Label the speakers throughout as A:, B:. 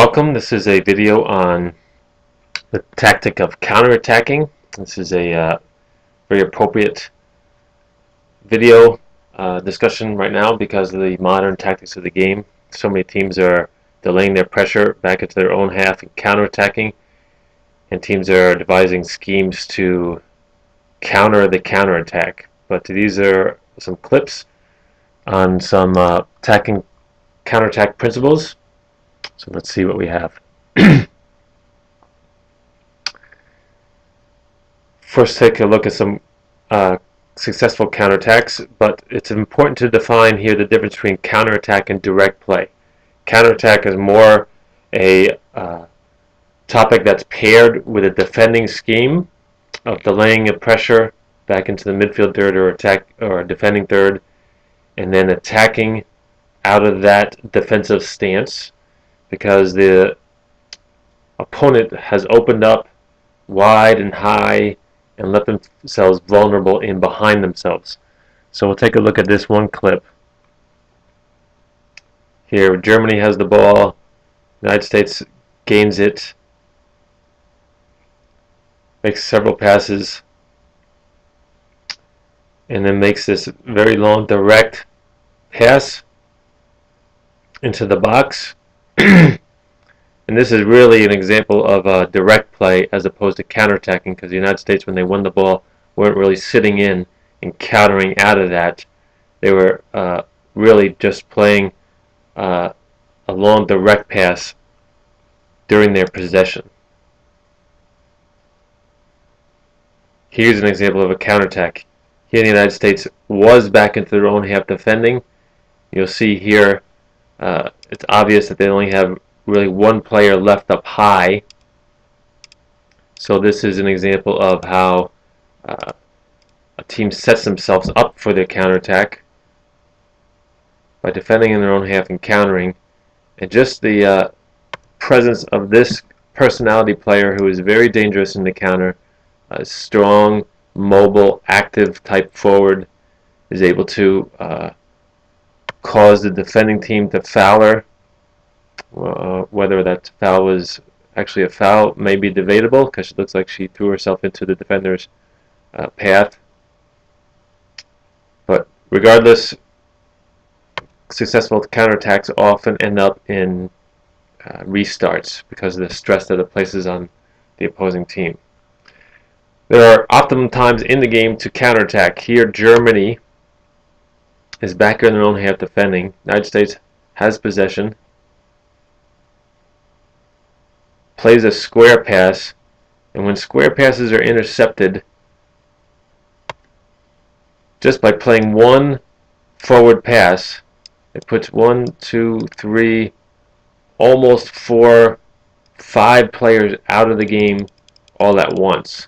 A: Welcome. This is a video on the tactic of counterattacking. This is a very appropriate video discussion right now because of the modern tactics of the game. So many teams are delaying their pressure back into their own half and counterattacking, and teams are devising schemes to counter the counterattack. But these are some clips on some attacking counterattack principles. So let's see what we have. First, take a look at some successful counterattacks, but it's important to define here the difference between counterattack and direct play. Counterattack is more a topic that's paired with a defending scheme of delaying a pressure back into the midfield third or defending third, and then attacking out of that defensive stance because the opponent has opened up wide and high and let themselves vulnerable in behind themselves. So we'll take a look at this one clip. Here, Germany has the ball. The United States gains it, makes several passes, and then makes this very long direct pass into the box. And this is really an example of direct play as opposed to counterattacking, because the United States, when they won the ball, weren't really sitting in and countering out of that. They were really just playing a long direct pass during their possession. Here's an example of a counterattack. Here the United States was back into their own half defending. You'll see here it's obvious that they only have really one player left up high. So this is an example of how a team sets themselves up for their counterattack by defending in their own half and countering. And just the presence of this personality player who is very dangerous in the counter, a strong, mobile, active type forward, is able to cause the defending team to foul her. Whether that foul was actually a foul may be debatable because it looks like she threw herself into the defender's path. But regardless, successful counterattacks often end up in restarts because of the stress that it places on the opposing team. There are optimum times in the game to counterattack. Here, Germany is back in their own half defending. The United States has possession, plays a square pass, and when square passes are intercepted, just by playing one forward pass, it puts 1, 2, 3, almost 4, 5 players out of the game all at once.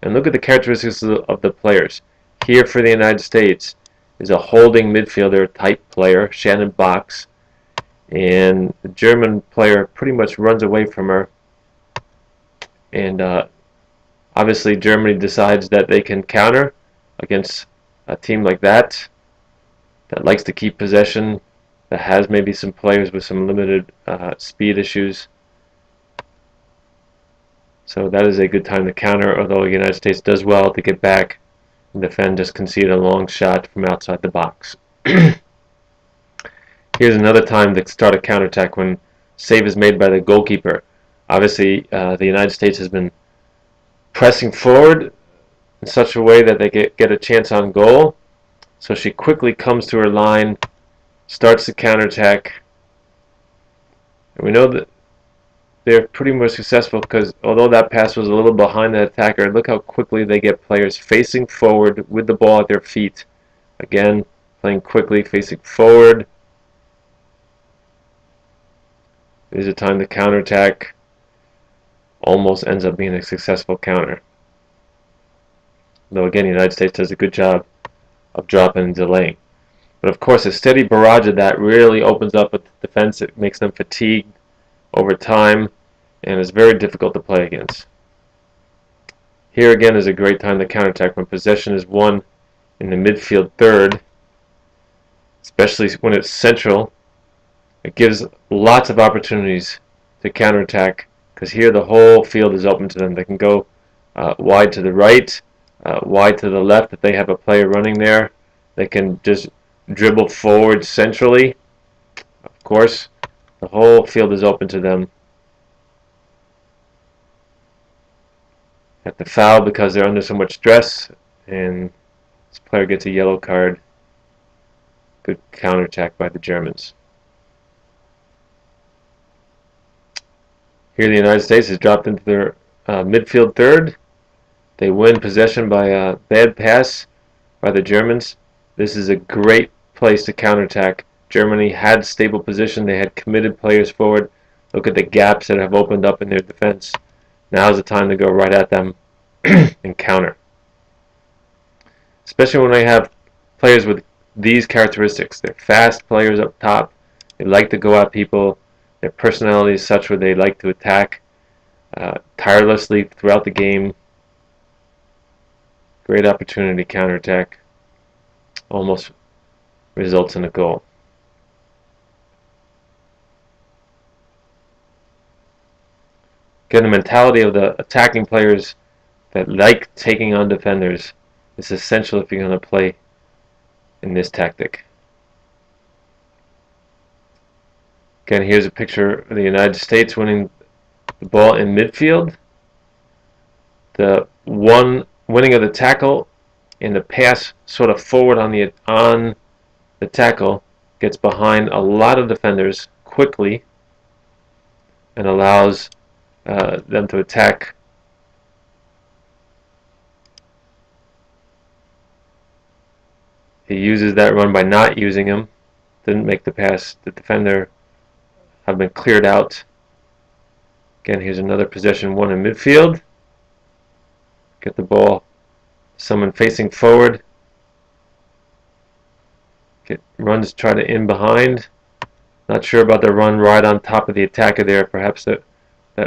A: And look at the characteristics of the players. Here for the United States is a holding midfielder type player, Shannon Box, and the German player pretty much runs away from her. And obviously Germany decides that they can counter against a team like that likes to keep possession, that has maybe some players with some limited speed issues. So that is a good time to counter, although the United States does well to get back and defend, just concede a long shot from outside the box. Here's another time to start a counterattack when save is made by the goalkeeper. Obviously, the United States has been pressing forward in such a way that they get a chance on goal. So she quickly comes to her line, starts the counterattack. And we know that they're pretty much successful because although that pass was a little behind the attacker, look how quickly they get players facing forward with the ball at their feet. Again, playing quickly, facing forward. There's a time the counterattack almost ends up being a successful counter. Though again, the United States does a good job of dropping and delaying. But of course, a steady barrage of that really opens up a defense. It makes them fatigued over time and is very difficult to play against. Here again is a great time to counterattack when possession is won in the midfield third, especially when it's central It gives lots of opportunities to counterattack because here the whole field is open to them. They can go wide to the right, wide to the left if they have a player running there. They can just dribble forward centrally. Of course, the whole field is open to them. Have to foul because they're under so much stress, and this player gets a yellow card. Good counterattack by the Germans. Here the United States has dropped into their midfield third. They win possession by a bad pass by the Germans. This is a great place to counterattack. Germany had stable position. They had committed players forward. Look at the gaps that have opened up in their defense. Now's the time to go right at them and counter. Especially when they have players with these characteristics. They're fast players up top. They like to go at people. Their personality is such where they like to attack tirelessly throughout the game. Great opportunity to counterattack. Almost results in a goal. Again, the mentality of the attacking players that like taking on defenders is essential if you're going to play in this tactic. Again, here's a picture of the United States winning the ball in midfield. The winning of the tackle and the pass sort of forward on the tackle gets behind a lot of defenders quickly and allows them to attack. He uses that run by not using him. Didn't make the pass. The defender have been cleared out. Again, here's another possession one in midfield. Get the ball. Someone facing forward. Runs try to in behind. Not sure about the run right on top of the attacker there. Perhaps that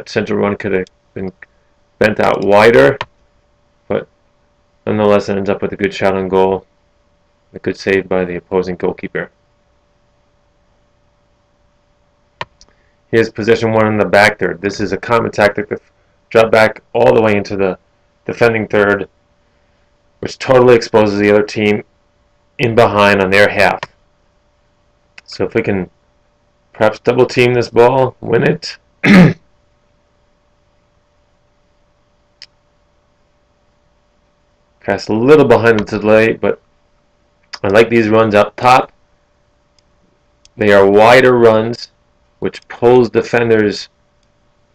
A: central run could have been bent out wider. But nonetheless, it ends up with a good shot on goal. A good save by the opposing goalkeeper. Here's possession one in the back third. This is a common tactic to drop back all the way into the defending third, which totally exposes the other team in behind on their half. So if we can perhaps double team this ball, win it. Pass a little behind the delay, but I like these runs up top. They are wider runs, which pulls defenders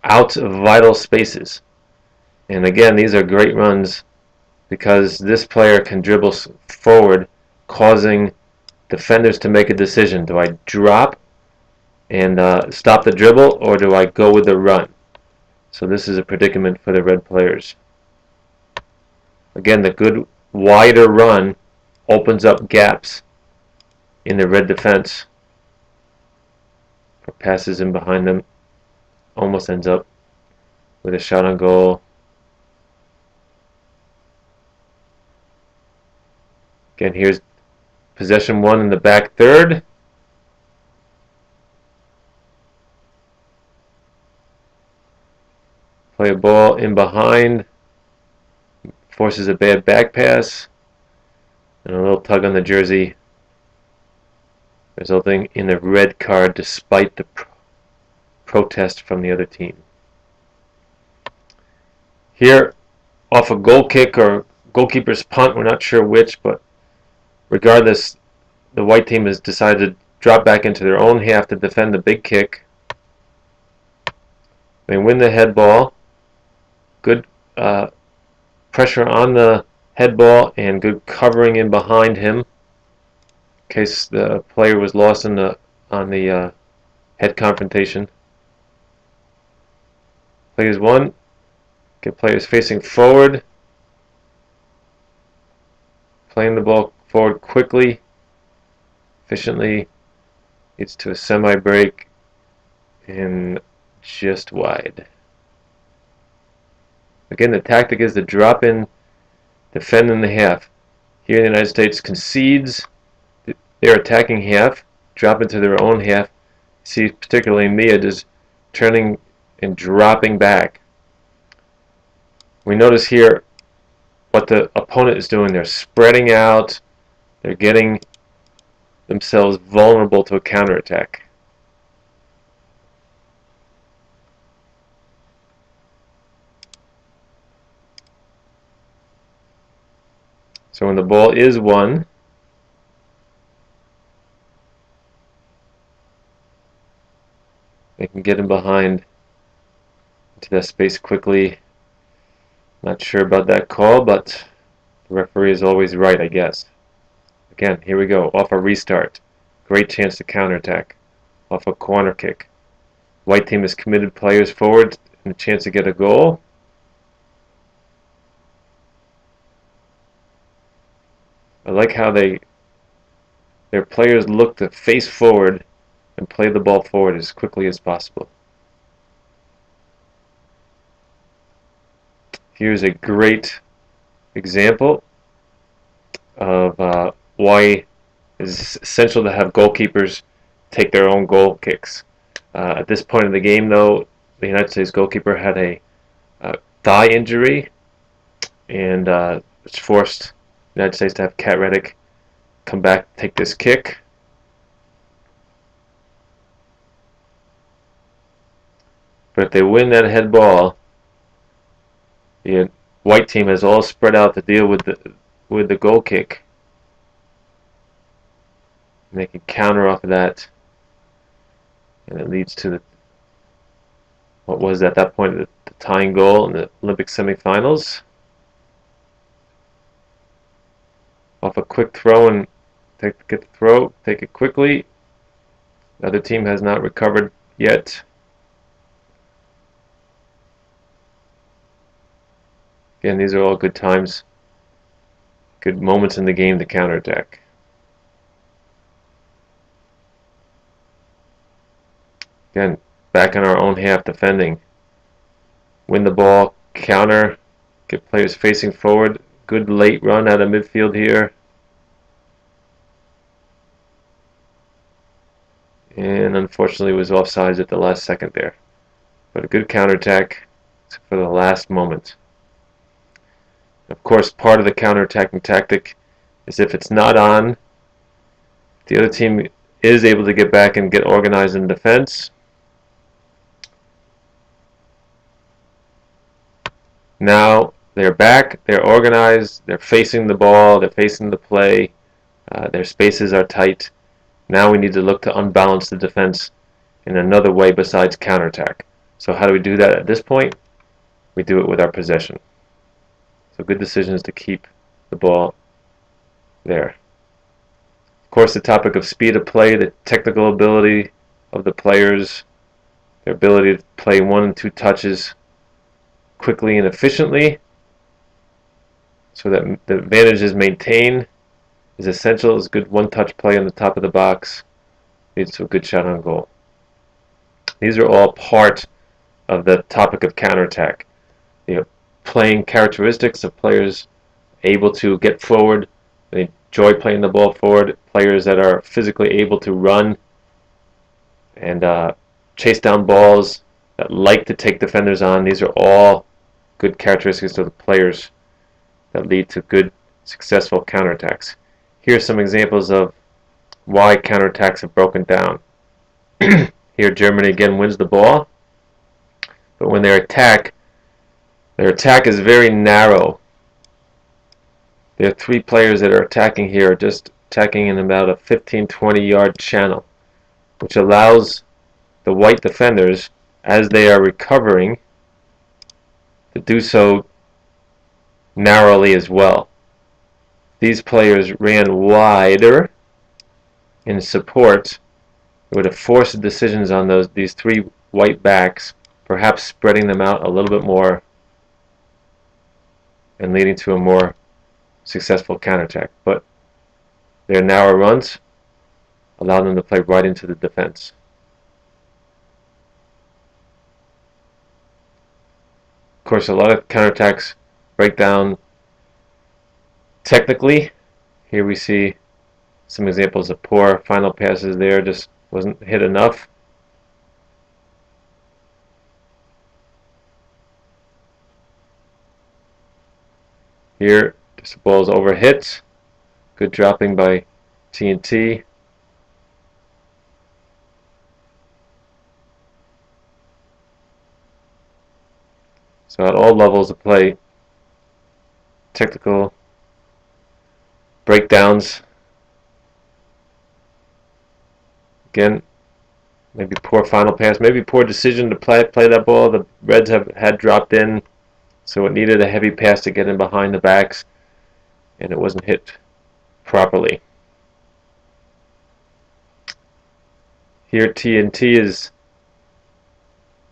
A: out of vital spaces. And again, these are great runs because this player can dribble forward, causing defenders to make a decision. Do I drop and stop the dribble, or do I go with the run? So this is a predicament for the red players. Again, the good wider run opens up gaps in the red defense. Or passes in behind them. Almost ends up with a shot on goal. Again, here's possession one in the back third. Play a ball in behind. Forces a bad back pass. And a little tug on the jersey, resulting in a red card despite the protest from the other team. Here, off a goal kick or goalkeeper's punt, we're not sure which, but regardless, the white team has decided to drop back into their own half to defend the big kick. They win the head ball. Good pressure on the head ball and good covering in behind him in case the player was lost on the head confrontation. Players one. Get players facing forward. Playing the ball forward quickly, efficiently. Leads to a semi-break and just wide. Again, the tactic is to drop in, defend in the half. Here the United States concedes their attacking half, drop into their own half, see particularly Mia just turning and dropping back. We notice here what the opponent is doing. They're spreading out. They're getting themselves vulnerable to a counterattack. So when the ball is won, they can get in behind into that space quickly. Not sure about that call, but the referee is always right, I guess. Again, here we go. Off a restart. Great chance to counterattack. Off a corner kick. White team has committed players forward and a chance to get a goal. I like how their players look to face forward and play the ball forward as quickly as possible. Here's a great example of why it's essential to have goalkeepers take their own goal kicks. At this point in the game, though, the United States goalkeeper had a thigh injury, and which forced the United States to have Kat Reddick come back, take this kick. But if they win that head ball, the white team has all spread out to deal with the goal kick. And they can counter off of that, and it leads to what was at that point the tying goal in the Olympic semifinals. Off a quick throw and get the throw, take it quickly. The other team has not recovered yet. Again, these are all good times, good moments in the game to counterattack. Again, back in our own half defending. Win the ball, counter, get players facing forward. Good late run out of midfield here. And unfortunately was offsides at the last second there. But a good counterattack for the last moment. Of course, part of the counterattacking tactic is if it's not on, the other team is able to get back and get organized in defense. Now they're back, they're organized, they're facing the ball, they're facing the play, their spaces are tight. Now we need to look to unbalance the defense in another way besides counterattack. So how do we do that at this point? We do it with our possession. So good decisions to keep the ball there. Of course, the topic of speed of play, the technical ability of the players, their ability to play 1 and 2 touches quickly and efficiently so that the advantage is maintained is essential. Is good one-touch play on the top of the box leads to a good shot on goal. These are all part of the topic of counterattack. Playing characteristics of players able to get forward, they enjoy playing the ball forward, players that are physically able to run and chase down balls, that like to take defenders on. These are all good characteristics of the players that lead to good, successful counterattacks. Here are some examples of why counterattacks have broken down. Here Germany again wins the ball, but when their attack is very narrow. There are 3 players that are attacking here, just attacking in about a 15-20 yard channel, which allows the white defenders, as they are recovering, to do so narrowly as well. These players ran wider in support. It would have forced decisions on these 3 white backs, perhaps spreading them out a little bit more and leading to a more successful counterattack. But their narrow runs allow them to play right into the defense. Of course, a lot of counterattacks break down technically. Here we see some examples of poor final passes there, just wasn't hit enough. Here, this ball is overhit. Good dropping by TNT. So at all levels of play, technical breakdowns. Again, maybe poor final pass, maybe poor decision to play that ball. The Reds had dropped in, so it needed a heavy pass to get in behind the backs, and it wasn't hit properly. Here TNT is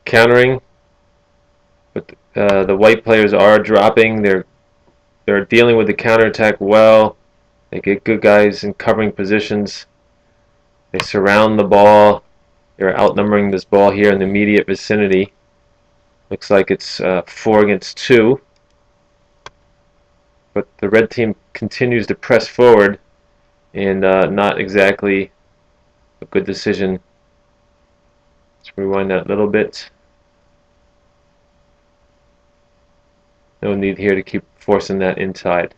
A: countering, but the white players are dropping. They're dealing with the counterattack well. They get good guys in covering positions. They surround the ball. They're outnumbering this ball here in the immediate vicinity. Looks like it's 4 against 2. But the red team continues to press forward, and not exactly a good decision. Let's rewind that a little bit. No need here to keep forcing that inside.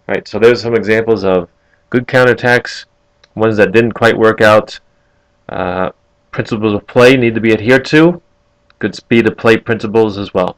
A: All right, so there's some examples of good counterattacks, ones that didn't quite work out. Principles of play need to be adhered to. Good speed of play principles as well.